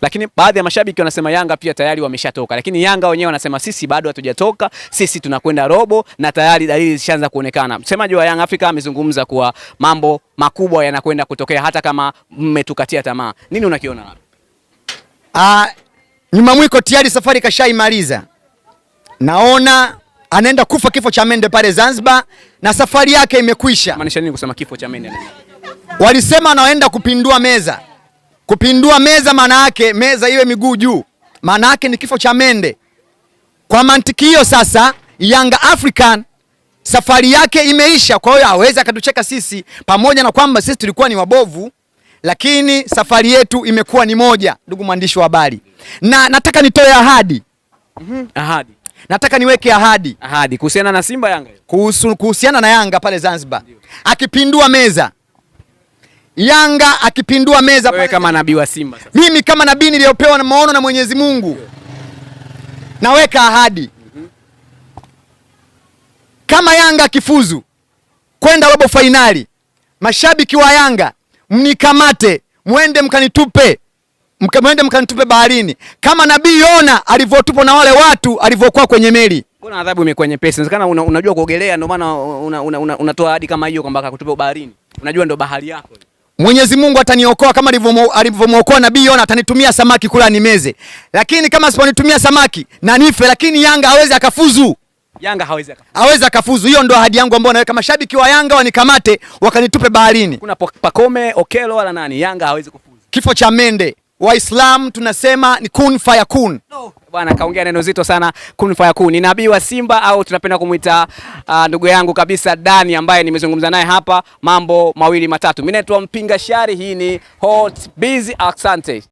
Lakini baadhi ya mashabiki wanasema Yanga pia tayari wameshatoka, lakini Yanga wenyewe wanasema sisi bado hatujatoka, sisi tunakwenda robo na tayari dalili zishaanza kuonekana. Msemaji wa Young Africa amezungumza kuwa mambo makubwa yanakwenda kutokea hata kama mmetukatia tamaa. Nini unakiona hapo? Nyuma mwiko tayari safari kashaimaliza. Naona anaenda kufa kifo cha mende pale Zanzibar na safari yake imekwisha. Maanisha nini kusema kifo cha mende? Walisema anaenda kupindua meza. Kupindua meza maana yake meza iwe miguu juu. Maana yake ni kifo cha mende. Kwa mantiki hiyo sasa Young African safari yake imeisha, kwa hiyo hawezi akatucheka sisi, pamoja na kwamba sisi tulikuwa ni wabovu, lakini safari yetu imekuwa ni moja, ndugu mwandishi wa habari. Na nataka nitoe ahadi. Ahadi. Nataka niweke ahadi. Ahadi kuhusiana na Simba Yanga. Kuhusiana na Yanga pale Zanzibar. Akipindua meza. Yanga akipindua meza. Wewe kama nabii wa Simba sasa. Mimi kama nabii niliyopewa na maono na Mwenyezi Mungu. Naweka ahadi. Kama Yanga akifuzu kwenda robo finali, mashabiki wa Yanga mnikamate, mwende mkanitupe baharini. Kama nabii Yona alivyotupwa na wale watu alivyokuwa kwenye meli. Mbona adhabu imekuwa nyepesi? Inawezekana unajua kuogelea ndio maana unatoa ahadi kama hiyo kwamba akakutupa baharini. Unajua ndio bahari yako. Mwenyezi Mungu ataniokoa kama alivyomwokoa nabii Yona, atanitumia samaki kula nimeze. Lakini kama siponitumia samaki na nife, lakini Yanga hawezi akafuzu. Yanga hawezi akafuzu. Hiyo ndo ahadi yangu ambayo naweka. Mashabiki wa Yanga wanikamate wakanitupe baharini. Kuna Pakome, Okelo wala nani. Yanga hawezi kufuzu. Kifo cha mende. Waislamu tunasema ni kun fayakun. Bwana kaongea neno zito sana, kun fayakun. Ni nabii wa Simba au tunapenda kumuita ndugu yangu kabisa Dani ambaye nimezungumza naye hapa mambo mawili matatu. Mimi naitwa Mpinga Shari, hii ni Hot Busy. Asante.